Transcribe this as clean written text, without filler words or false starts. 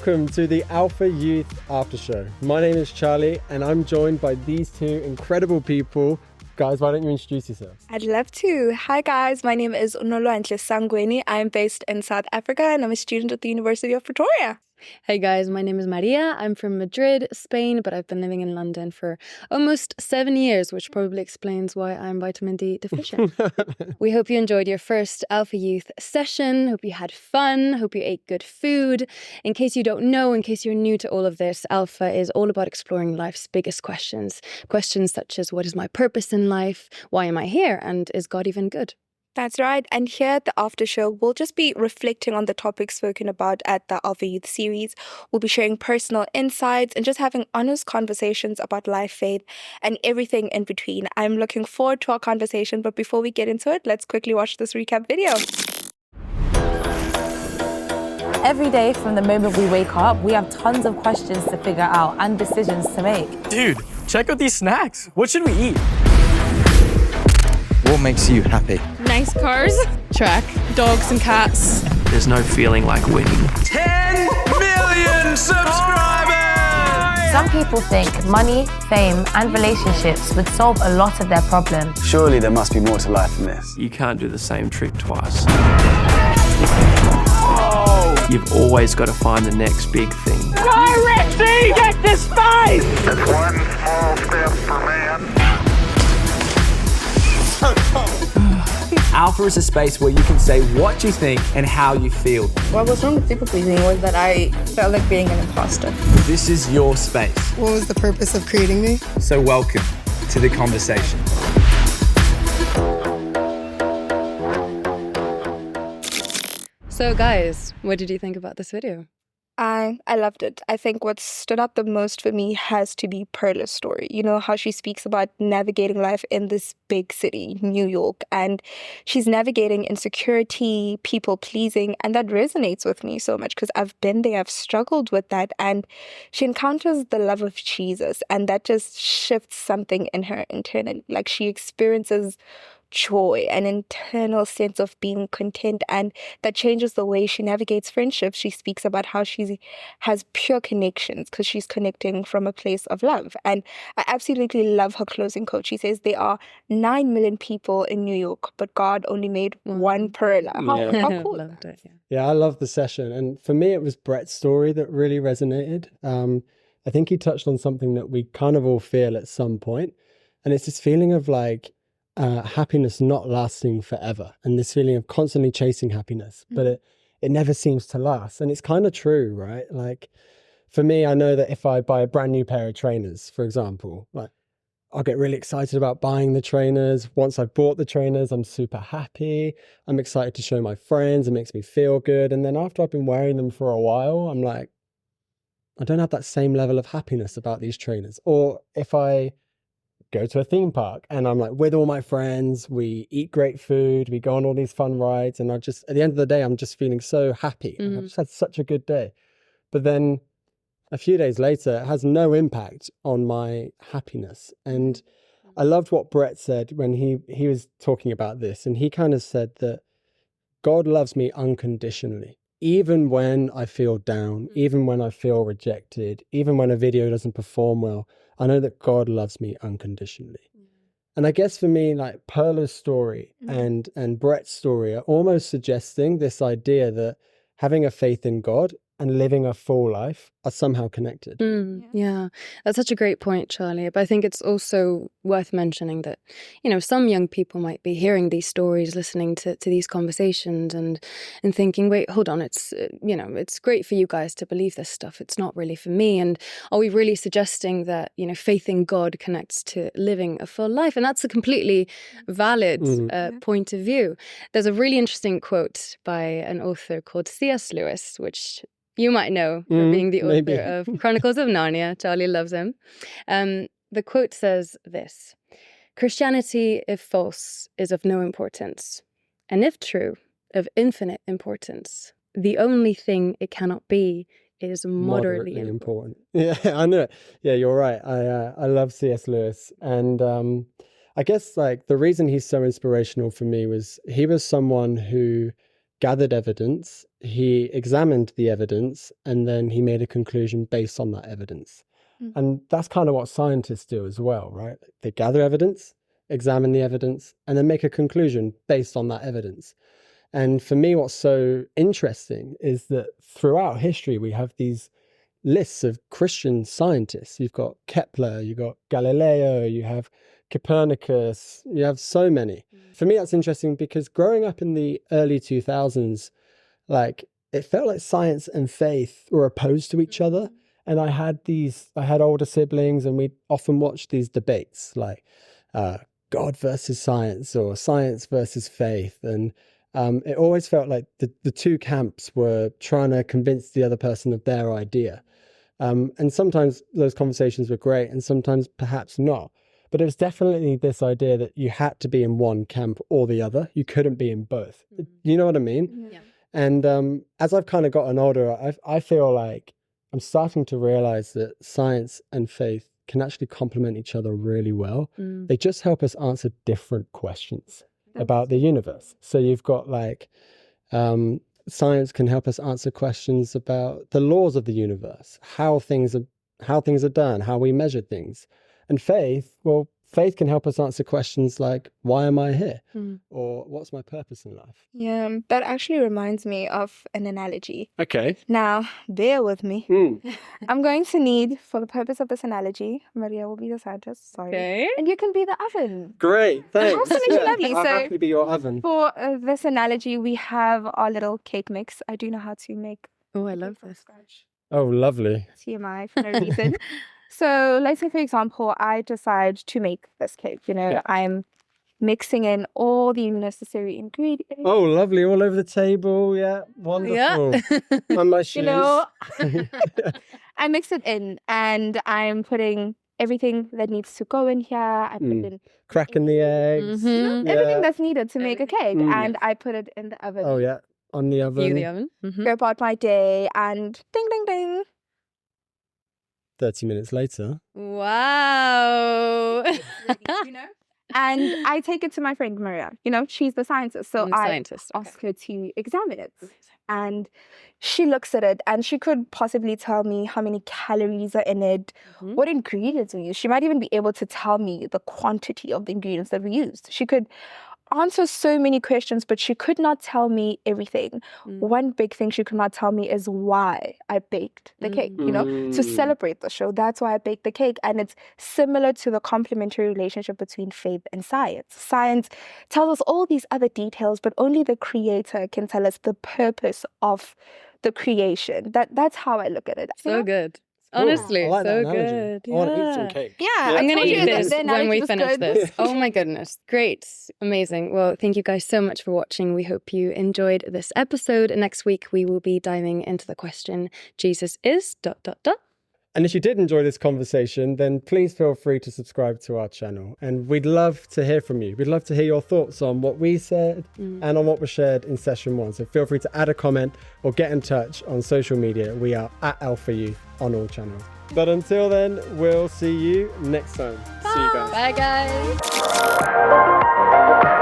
welcome to the Alpha Youth Aftershow. My name is Charlie and I'm joined by these two incredible people. Guys, why don't you introduce yourselves? I'd love to. Hi guys, my name is Nolwandle. I'm based in South Africa and I'm a student at the University of Pretoria. Hey guys, my name is Maria. I'm from Madrid, Spain, but I've been living in London for almost 7 years, which probably explains why I'm vitamin D deficient. We hope you enjoyed your first Alpha Youth session. Hope you had fun. Hope you ate good food. In case you don't know, in case you're new to all of this, Alpha is all about exploring life's biggest questions. Questions such as, what is my purpose in life? Why am I here? And is God even good? That's right. And here at the After Show, we'll just be reflecting on the topics spoken about at the Alpha Youth series. We'll be sharing personal insights and just having honest conversations about life, faith, and everything in between. I'm looking forward to our conversation, but before we get into it, let's quickly watch this recap video. Every day from the moment we wake up, we have tons of questions to figure out and decisions to make. Dude, check out these snacks. What should we eat? What makes you happy? Nice cars. Track. Dogs and cats. There's no feeling like winning. 10 million subscribers! Some people think money, fame, and relationships would solve a lot of their problems. Surely there must be more to life than this. You can't do the same trick twice. You've always got to find the next big thing. Richie, get this fight! It's one small step for man. Alpha is a space where you can say what you think and how you feel. What was wrong with people pleasing was that I felt like being an imposter. This is your space. What was the purpose of creating me? So welcome to the conversation. So guys, what did you think about this video? I loved it. I think what stood out the most for me has to be Perla's story. You know, how she speaks about navigating life in this big city, New York, and she's navigating insecurity, people pleasing, and that resonates with me so much because I've been there, I've struggled with that, and she encounters the love of Jesus, and that just shifts something in her internally. Like she experiences joy, an internal sense of being content, and that changes the way she navigates friendships. She speaks about how she has pure connections because she's connecting from a place of love. And I absolutely love her closing quote. She says, there are 9 million people in New York, but God only made one Perla. How cool. Loved it, Yeah, I love the session. And for me, it was Brett's story that really resonated. I think he touched on something that we kind of all feel at some point. And it's this feeling of like, happiness not lasting forever, and this feeling of constantly chasing happiness, but it never seems to last. And it's kind of true, right? Like for me, I know that if I buy a brand new pair of trainers, for example, like I'll get really excited about buying the trainers. Once I've bought the trainers, I'm super happy. I'm excited to show my friends. It makes me feel good. And then after I've been wearing them for a while, I'm like, I don't have that same level of happiness about these trainers. Or if I go to a theme park and I'm like with all my friends, we eat great food, we go on all these fun rides, and I just, at the end of the day, I'm just feeling so happy. I've just had such a good day. But then a few days later, it has no impact on my happiness. And I loved what Brett said when he was talking about this, and he kind of said that God loves me unconditionally. Even when I feel down, even when I feel rejected, even when a video doesn't perform well, I know that God loves me unconditionally. And I guess for me, like Perla's story and Brett's story are almost suggesting this idea that having a faith in God and living a full life are somehow connected. Yeah, that's such a great point, Charlie. But I think it's also worth mentioning that, you know, some young people might be hearing these stories, listening to these conversations and thinking, wait, hold on, it's, you know, it's great for you guys to believe this stuff. It's not really for me. And are we really suggesting that, you know, faith in God connects to living a full life? And that's a completely valid point of view. There's a really interesting quote by an author called C.S. Lewis, which you might know for being the author of Chronicles of Narnia. Charlie loves him. The quote says this: Christianity, if false, is of no importance, and if true, of infinite importance. The only thing it cannot be is moderately important. Yeah, I know it. Yeah, you're right. I love C.S. Lewis. And I guess like the reason he's so inspirational for me was he was someone who gathered evidence, he examined the evidence, and then he made a conclusion based on that evidence. And that's kind of what scientists do as well, right? They gather evidence, examine the evidence, and then make a conclusion based on that evidence. And for me, what's so interesting is that throughout history, we have these lists of Christian scientists. You've got Kepler, you've got Galileo, you have Copernicus, you have so many. For me, that's interesting because growing up in the early 2000s, like it felt like science and faith were opposed to each other. And I had older siblings, and we'd often watch these debates like God versus science or science versus faith. And it always felt like the two camps were trying to convince the other person of their idea. And sometimes those conversations were great and sometimes perhaps not. But it was definitely this idea that you had to be in one camp or the other. You couldn't be in both. You know what I mean? Yeah. And as I've kind of gotten older, I feel like I'm starting to realize that science and faith can actually complement each other really well. They just help us answer different questions about the universe. So you've got like science can help us answer questions about the laws of the universe, how things are done, how we measure things. And faith can help us answer questions like, why am I here? Or what's my purpose in life? Yeah, that actually reminds me of an analogy. Okay. Now, bear with me. I'm going to need, for the purpose of this analogy, Maria will be the scientist, sorry. Okay. And you can be the oven. Great, thanks. Absolutely lovely. I'll So happily be your oven. for this analogy, we have our little cake mix. I do know how to make Oh, I love this. scratch. Oh, lovely. TMI for no reason. So let's say, for example, I decide to make this cake. I'm mixing in all the necessary ingredients. Oh, lovely. All over the table. Yeah, wonderful. Yeah. On my shoes. I mix it in and I'm putting everything that needs to go in here. I put in cracking the eggs. everything that's needed to make a cake. And I put it in the oven. Oh, yeah. On the oven. You the oven. Go about my day and ding, ding, ding. 30 minutes later. Wow. And I take it to my friend Maria. She's the scientist. So I ask her to examine it. And she looks at it and she could possibly tell me how many calories are in it, what ingredients we use. She might even be able to tell me the quantity of the ingredients that we used. She could answer so many questions, but she could not tell me everything. One big thing she could not tell me is why I baked the cake, to celebrate the show. That's why I baked the cake. And it's similar to the complementary relationship between faith and science. Science tells us all these other details, but only the creator can tell us the purpose of the creation. That's how I look at it. So good. Honestly, like so that analogy. good. I want to eat some cake. Yeah, I'm going to eat this the when we was finish good. this. Oh my goodness. Great. Amazing. Well, thank you guys so much for watching. We hope you enjoyed this episode. Next week, we will be diving into the question, Jesus is ... And if you did enjoy this conversation, then please feel free to subscribe to our channel. And we'd love to hear from you. We'd love to hear your thoughts on what we said and on what was shared in session 1. So feel free to add a comment or get in touch on social media. We are at Alpha Youth on all channels. But until then, we'll see you next time. Bye. See you guys. Bye, guys.